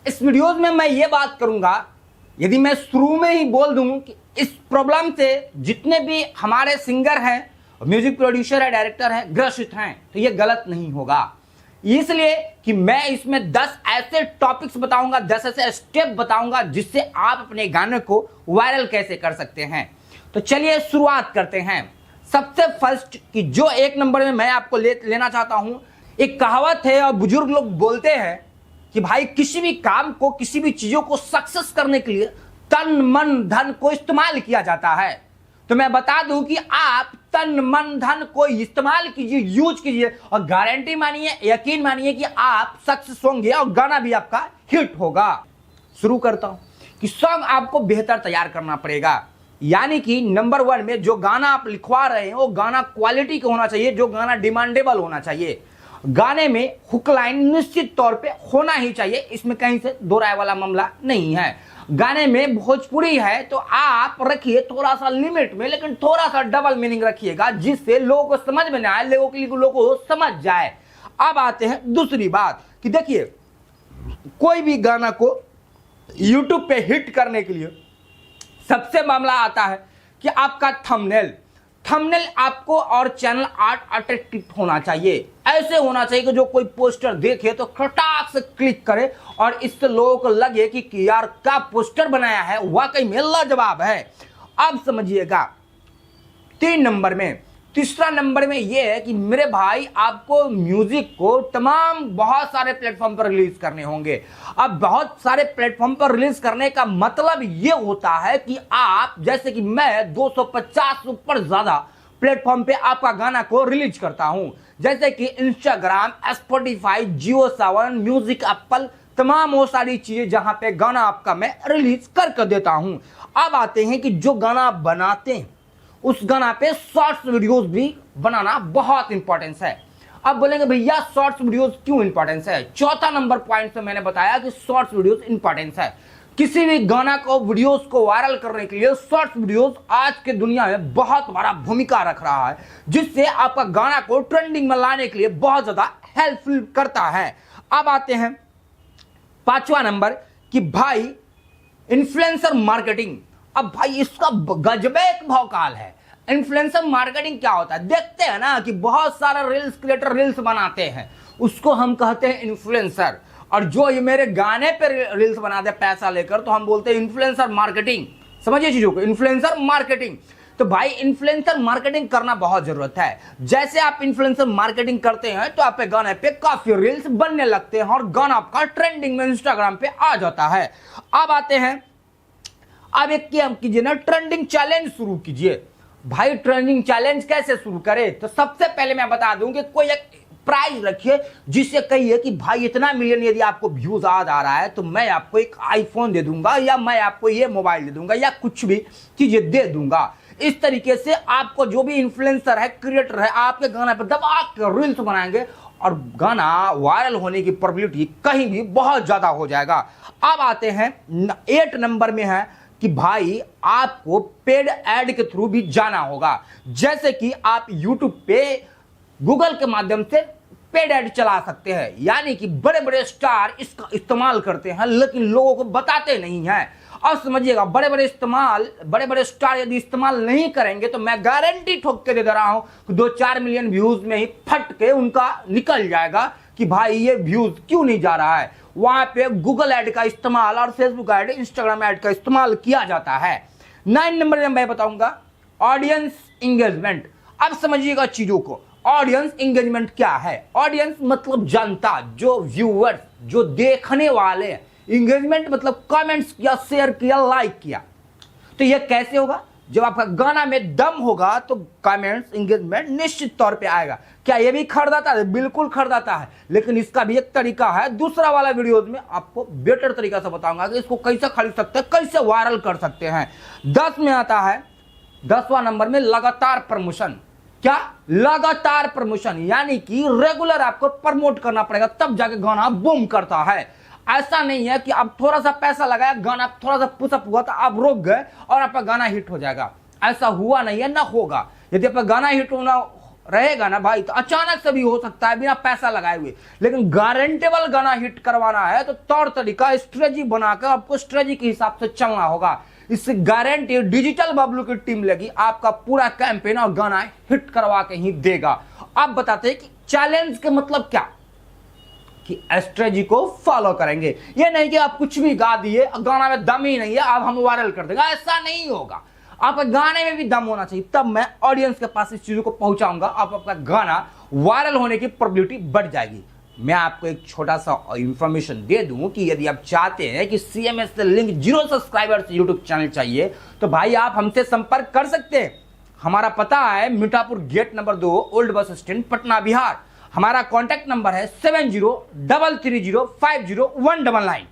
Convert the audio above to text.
इस वीडियोज में मैं ये बात करूंगा, यदि मैं शुरू में ही बोल दूं कि इस प्रॉब्लम से जितने भी हमारे सिंगर हैं, म्यूजिक प्रोड्यूसर है, डायरेक्टर है, ग्रसित हैं, तो ये गलत नहीं होगा। इसलिए कि मैं इसमें 10 ऐसे टॉपिक्स बताऊंगा, 10 ऐसे स्टेप बताऊंगा जिससे आप अपने गाने को वायरल कैसे कर सकते हैं। तो चलिए शुरुआत करते हैं। सबसे फर्स्ट कि जो 1 नंबर में मैं आपको लेना चाहता हूं, एक कहावत है और बुजुर्ग लोग बोलते हैं कि भाई किसी भी काम को, किसी भी चीजों को सक्सेस करने के लिए तन मन धन को इस्तेमाल किया जाता है। तो मैं बता दूं कि आप तन मन धन को इस्तेमाल कीजिए, यूज कीजिए और गारंटी मानिए, यकीन मानिए कि आप सक्सेस होंगे और गाना भी आपका हिट होगा। शुरू करता हूं कि सॉन्ग आपको बेहतर तैयार करना पड़ेगा, यानी कि नंबर 1 में जो गाना आप लिखवा रहे हैं वो गाना क्वालिटी का होना चाहिए, जो गाना डिमांडेबल होना चाहिए। गाने में हुक लाइन निश्चित तौर पे होना ही चाहिए, इसमें कहीं से दो राय वाला मामला नहीं है। गाने में भोजपुरी है तो आप रखिए थोड़ा सा लिमिट में, लेकिन थोड़ा सा डबल मीनिंग रखिएगा जिससे लोगों को समझ में ना आए, लोगों को समझ जाए। अब आते हैं दूसरी बात कि देखिए, कोई भी गाना को यूट्यूब पे हिट करने के लिए सबसे मामला आता है कि आपका थंबनेल आपको और चैनल आर्ट अट्रैक्टिव होना चाहिए। ऐसे होना चाहिए कि जो कोई पोस्टर देखे तो खटाक से क्लिक करे और इससे लोगों को लगे कि यार क्या पोस्टर बनाया है, वाकई में लाजवाब है। अब समझिएगा तीसरा नंबर में यह है कि मेरे भाई आपको म्यूजिक को तमाम बहुत सारे प्लेटफॉर्म पर रिलीज करने होंगे। अब बहुत सारे प्लेटफॉर्म पर रिलीज करने का मतलब यह होता है कि आप, जैसे कि मैं 250 ऊपर ज्यादा प्लेटफॉर्म पे आपका गाना को रिलीज करता हूं, जैसे कि इंस्टाग्राम, स्पॉटिफाई, जियो सावन, म्यूजिक, एप्पल, तमाम वो सारी चीजें जहां पे गाना आपका मैं रिलीज करके देता हूं। अब आते हैं कि जो गाना आप बनाते हैं उस गाना पे शॉर्ट्स वीडियोस भी बनाना बहुत इंपॉर्टेंस है। अब बोलेंगे भैया शॉर्ट्स वीडियोस क्यों इंपॉर्टेंस है? चौथा नंबर पॉइंट से मैंने बताया कि शॉर्ट्स वीडियोस इंपॉर्टेंस है। किसी भी गाना को, वीडियोस को वायरल करने के लिए शॉर्ट्स वीडियोस आज के दुनिया में बहुत बड़ा भूमिका रख रहा है, जिससे आपका गाना को ट्रेंडिंग में लाने के लिए बहुत ज्यादा हेल्पफुल करता है। अब आते हैं 5वां नंबर कि भाई इन्फ्लुएंसर मार्केटिंग। अब भाई इसका गजबे एक भौकाल है। इन्फ्लुएंसर मार्केटिंग क्या होता है? देखते हैं ना कि बहुत सारा रील्स क्रिएटर रील्स बनाते हैं, उसको हम कहते हैं इन्फ्लुएंसर। और जो ये मेरे गाने पे रील्स बनाते हैं पैसा लेकर, तो हम बोलते हैं इन्फ्लुएंसर मार्केटिंग। समझिए चीजों को, इन्फ्लुएंसर मार्केटिंग। तो भाई इन्फ्लुएंसर मार्केटिंग करना बहुत जरूरत है। जैसे आप इन्फ्लुएंसर मार्केटिंग करते हैं तो आपके गाने पे काफी रील्स बनने लगते हैं और गाना आपका ट्रेंडिंग में इंस्टाग्राम पे आ जाता है। अब आते हैं, अब एक कीजिए ना, ट्रेंडिंग चैलेंज शुरू कीजिए। भाई ट्रेंडिंग चैलेंज कैसे शुरू करें? तो सबसे पहले मैं बता दूं कि कोई एक प्राइज रखिए जिससे कहिए कि भाई इतना मिलियन यदि आपको व्यूज आ रहा है तो मैं आपको एक आईफोन दे दूंगा, या मैं आपको ये मोबाइल दे दूंगा, या कुछ भी चीजें दे दूंगा। इस तरीके से आपको जो भी इन्फ्लुएंसर है, क्रिएटर है, आपके गाना पर दबा के रील्स बनाएंगे और गाना वायरल होने की प्रोबेबिलिटी कहीं भी बहुत ज्यादा हो जाएगा। अब आते हैं 8 नंबर में है कि भाई आपको पेड ऐड के थ्रू भी जाना होगा। जैसे कि आप YouTube पे गूगल के माध्यम से पेड ऐड चला सकते हैं, यानी कि बड़े बड़े स्टार इसका इस्तेमाल करते हैं लेकिन लोगों को बताते नहीं हैं। और समझिएगा, बड़े बड़े स्टार यदि इस्तेमाल नहीं करेंगे तो मैं गारंटी ठोक के दे रहा हूं कि 2-4 मिलियन व्यूज में ही फट के उनका निकल जाएगा कि भाई ये व्यूज क्यों नहीं जा रहा है। वहां पे गूगल ऐड का इस्तेमाल और फेसबुक ऐड, इंस्टाग्राम ऐड का इस्तेमाल किया जाता है। 9 नंबर में मैं बताऊंगा ऑडियंस इंगेजमेंट। अब समझिएगा चीजों को, ऑडियंस इंगेजमेंट क्या है? ऑडियंस मतलब जनता, जो व्यूअर्स, जो देखने वाले। इंगेजमेंट मतलब कमेंट्स किया, शेयर किया, लाइक किया। तो यह कैसे होगा? जब आपका गाना में दम होगा तो कमेंट्स, इंगेजमेंट निश्चित तौर पे आएगा। क्या ये भी खरीदाता है? बिल्कुल खरीदाता है, लेकिन इसका भी एक तरीका है। दूसरा वाला वीडियोज में आपको बेटर तरीका से बताऊंगा कि इसको कैसे खरीद सकते हैं, कैसे वायरल कर सकते हैं। 10 में आता है, 10वां नंबर में लगातार प्रमोशन। क्या? लगातार प्रमोशन, यानी कि रेगुलर आपको प्रमोट करना पड़ेगा, तब जाके गाना बूम करता है। ऐसा नहीं है कि आप थोड़ा सा पैसा लगाया, गाना थोड़ा सा पुशअप हुआ तो आप रुक गए और आपका गाना हिट हो जाएगा। ऐसा हुआ नहीं है, ना होगा। यदि आपका गाना हिट रहेगा ना भाई तो अचानक से भी हो सकता है बिना पैसा लगाए हुए, लेकिन गारंटेबल गाना हिट करवाना है तो तौर तरीका स्ट्रेटजी बनाकर आपको स्ट्रेटजी के हिसाब से चलना होगा। इससे गारंटी डिजिटल बबलू की टीम लगी आपका पूरा कैंपेन और गाना हिट करवा के ही देगा। अब बताते हैं कि चैलेंज के मतलब क्या, कि स्ट्रेटजी को फॉलो करेंगे। ये नहीं कि आप कुछ भी गा दिए, गाना में दम ही नहीं है अब हम वायरल कर देंगे, ऐसा नहीं होगा। आपका गाने में भी दम होना चाहिए, तब मैं ऑडियंस के पास इस चीजों को पहुंचाऊंगा, आपका गाना वायरल होने की प्रोबेबिलिटी बढ़ जाएगी। मैं आपको एक छोटा सा इंफॉर्मेशन दे दूं कि यदि आप चाहते हैं कि CMS से लिंक 0 सब्सक्राइबर्स यूट्यूब चैनल चाहिए तो भाई आप हमसे संपर्क कर सकते हैं। हमारा पता है Mithapur gate number 2 old bus stand Patna Bihar. हमारा कॉन्टैक्ट नंबर है 7033050199।